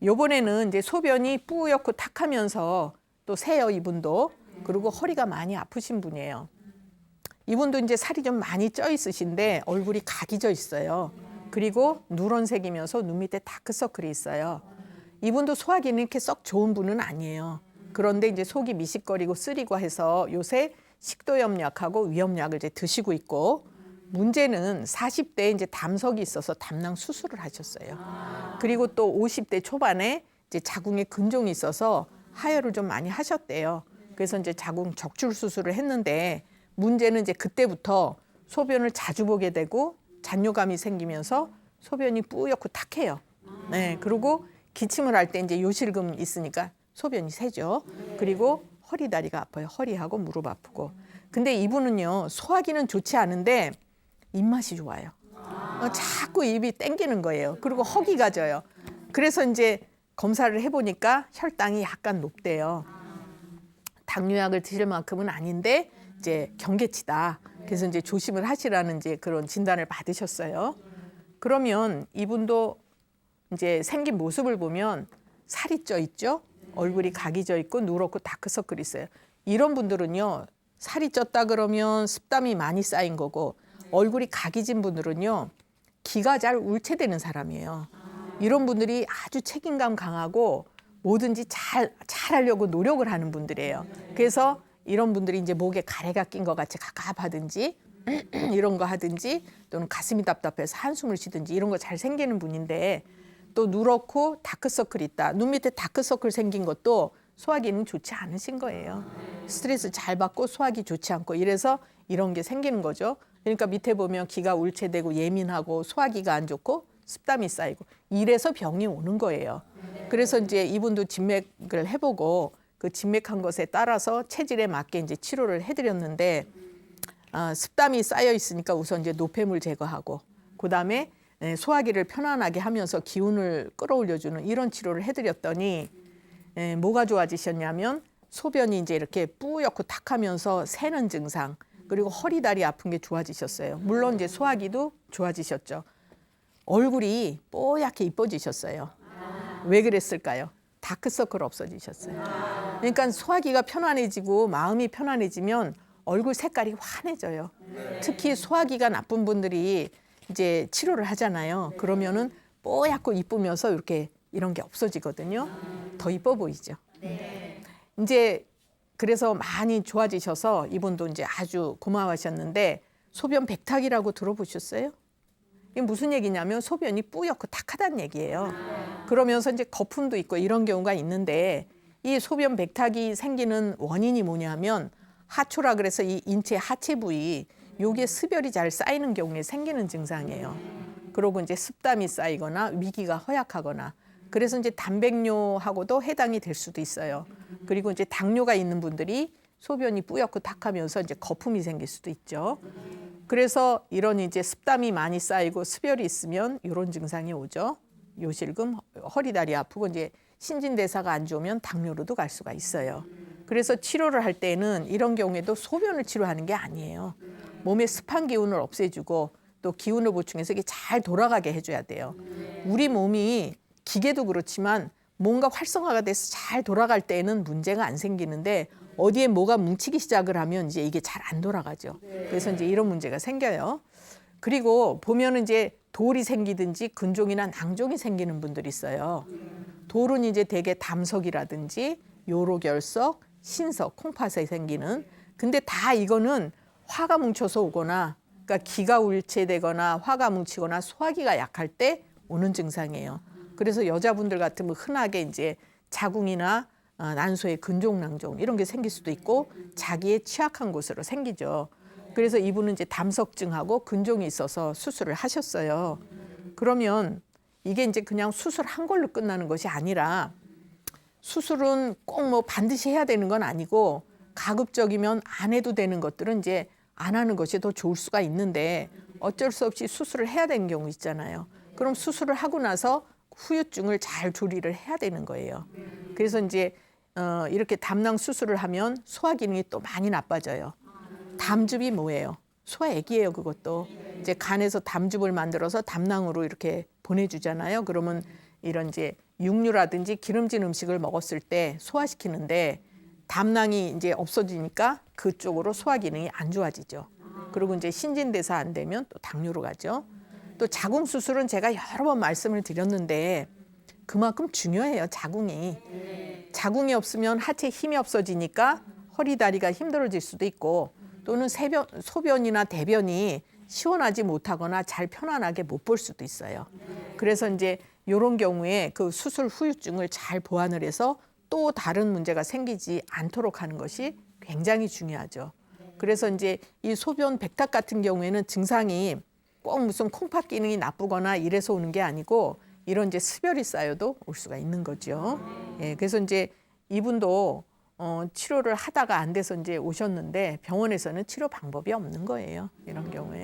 요번에는 이제 소변이 뿌옇고 탁하면서 또 세요, 이분도. 그리고 허리가 많이 아프신 분이에요. 이분도 이제 살이 좀 많이 쪄 있으신데 얼굴이 각이 져 있어요. 그리고 누런색이면서 눈 밑에 다크서클이 있어요. 이분도 소화기는 이렇게 썩 좋은 분은 아니에요. 그런데 이제 속이 미식거리고 쓰리고 해서 요새 식도염약하고 위염약을 이제 드시고 있고, 문제는 40대에 이제 담석이 있어서 담낭 수술을 하셨어요. 그리고 또 50대 초반에 이제 자궁에 근종이 있어서 하혈을 좀 많이 하셨대요. 그래서 이제 자궁 적출 수술을 했는데, 문제는 이제 그때부터 소변을 자주 보게 되고 잔뇨감이 생기면서 소변이 뿌옇고 탁해요. 네, 그리고 기침을 할 때 이제 요실금 있으니까 소변이 새죠. 그리고 허리 다리가 아파요. 허리하고 무릎 아프고. 근데 이분은요, 소화기는 좋지 않은데 입맛이 좋아요. 자꾸 입이 땡기는 거예요. 그리고 허기가 져요. 그래서 이제 검사를 해보니까 혈당이 약간 높대요. 당뇨약을 드실 만큼은 아닌데 이제 경계치다. 그래서 이제 조심을 하시라는 이제 그런 진단을 받으셨어요. 그러면 이분도 이제 생긴 모습을 보면 살이 쪄 있죠. 얼굴이 각이 져 있고 누렇고 다크서클이 있어요. 이런 분들은요, 살이 쪘다 그러면 습담이 많이 쌓인 거고, 얼굴이 각이 진 분들은요, 기가 잘 울체되는 사람이에요. 이런 분들이 아주 책임감 강하고 뭐든지 잘하려고 노력을 하는 분들이에요. 그래서 이런 분들이 이제 목에 가래가 낀 것 같이 갑갑하든지 이런 거 하든지, 또는 가슴이 답답해서 한숨을 쉬든지 이런 거 잘 생기는 분인데, 또 누렇고 다크서클이 있다. 눈 밑에 다크서클 생긴 것도 소화기는 좋지 않으신 거예요. 스트레스 잘 받고 소화기 좋지 않고 이래서 이런 게 생기는 거죠. 그러니까 밑에 보면 기가 울체되고 예민하고 소화기가 안 좋고 습담이 쌓이고 이래서 병이 오는 거예요. 그래서 이제 이분도 진맥을 해보고 그 진맥한 것에 따라서 체질에 맞게 이제 치료를 해드렸는데, 습담이 쌓여 있으니까 우선 이제 노폐물 제거하고, 그다음에 소화기를 편안하게 하면서 기운을 끌어올려주는 이런 치료를 해드렸더니, 뭐가 좋아지셨냐면 소변이 이제 이렇게 뿌옇고 탁하면서 새는 증상, 그리고 허리 다리 아픈 게 좋아지셨어요. 물론 이제 소화기도 좋아지셨죠. 얼굴이 뽀얗게 이뻐지셨어요. 왜 그랬을까요? 다크서클 없어지셨어요. 그러니까 소화기가 편안해지고 마음이 편안해지면 얼굴 색깔이 환해져요. 특히 소화기가 나쁜 분들이 이제 치료를 하잖아요. 그러면은 뽀얗고 이쁘면서 이렇게 이런 게 없어지거든요. 더 이뻐 보이죠. 이제 그래서 많이 좋아지셔서 이분도 이제 아주 고마워하셨는데, 소변 백탁이라고 들어보셨어요? 이게 무슨 얘기냐면 소변이 뿌옇고 탁하다는 얘기예요. 그러면서 이제 거품도 있고 이런 경우가 있는데, 이 소변 백탁이 생기는 원인이 뭐냐면 하초라 그래서 이 인체 하체 부위, 요게 습열이 잘 쌓이는 경우에 생기는 증상이에요. 그리고 이제 습담이 쌓이거나 위기가 허약하거나, 그래서 이제 단백뇨하고도 해당이 될 수도 있어요. 그리고 이제 당뇨가 있는 분들이 소변이 뿌옇고 탁하면서 이제 거품이 생길 수도 있죠. 그래서 이런 이제 습담이 많이 쌓이고 습열이 있으면 이런 증상이 오죠. 요실금, 허리 다리 아프고 이제 신진대사가 안 좋으면 당뇨로도 갈 수가 있어요. 그래서 치료를 할 때는 이런 경우에도 소변을 치료하는 게 아니에요. 몸의 습한 기운을 없애주고 또 기운을 보충해서 이게 잘 돌아가게 해줘야 돼요. 우리 몸이 기계도 그렇지만 뭔가 활성화가 돼서 잘 돌아갈 때는 문제가 안 생기는데, 어디에 뭐가 뭉치기 시작을 하면 이제 이게 잘 안 돌아가죠. 그래서 이제 이런 문제가 생겨요. 그리고 보면은 이제 돌이 생기든지 근종이나 낭종이 생기는 분들이 있어요. 돌은 이제 대개 담석이라든지 요로결석, 신석, 콩팥에 생기는. 근데 다 이거는 화가 뭉쳐서 오거나, 그러니까 기가 울체되거나 화가 뭉치거나 소화기가 약할 때 오는 증상이에요. 그래서 여자분들 같으면 흔하게 이제 자궁이나 난소의 근종낭종 이런 게 생길 수도 있고 자기의 취약한 곳으로 생기죠. 그래서 이분은 이제 담석증하고 근종이 있어서 수술을 하셨어요. 그러면 이게 이제 그냥 수술한 걸로 끝나는 것이 아니라, 수술은 꼭 뭐 반드시 해야 되는 건 아니고 가급적이면 안 해도 되는 것들은 이제 안 하는 것이 더 좋을 수가 있는데, 어쩔 수 없이 수술을 해야 되는 경우 있잖아요. 그럼 수술을 하고 나서 후유증을 잘 조리를 해야 되는 거예요. 그래서 이제 이렇게 담낭 수술을 하면 소화 기능이 또 많이 나빠져요. 담즙이 뭐예요? 소화액이에요. 그것도 이제 간에서 담즙을 만들어서 담낭으로 이렇게 보내주잖아요. 그러면 이런 이제 육류라든지 기름진 음식을 먹었을 때 소화시키는데 담낭이 이제 없어지니까 그쪽으로 소화 기능이 안 좋아지죠. 그리고 이제 신진대사 안 되면 또 당뇨로 가죠. 또 자궁 수술은 제가 여러 번 말씀을 드렸는데 그만큼 중요해요. 자궁이. 자궁이 없으면 하체에 힘이 없어지니까 허리 다리가 힘들어질 수도 있고 또는 소변이나 대변이 시원하지 못하거나 잘 편안하게 못 볼 수도 있어요. 그래서 이제 이런 경우에 그 수술 후유증을 잘 보완을 해서 또 다른 문제가 생기지 않도록 하는 것이 굉장히 중요하죠. 그래서 이제 이 소변 백탁 같은 경우에는 증상이 꼭 무슨 콩팥 기능이 나쁘거나 이래서 오는 게 아니고 이런 이제 습열이 쌓여도 올 수가 있는 거죠. 예, 그래서 이제 이분도 치료를 하다가 안 돼서 이제 오셨는데 병원에서는 치료 방법이 없는 거예요. 이런 경우에.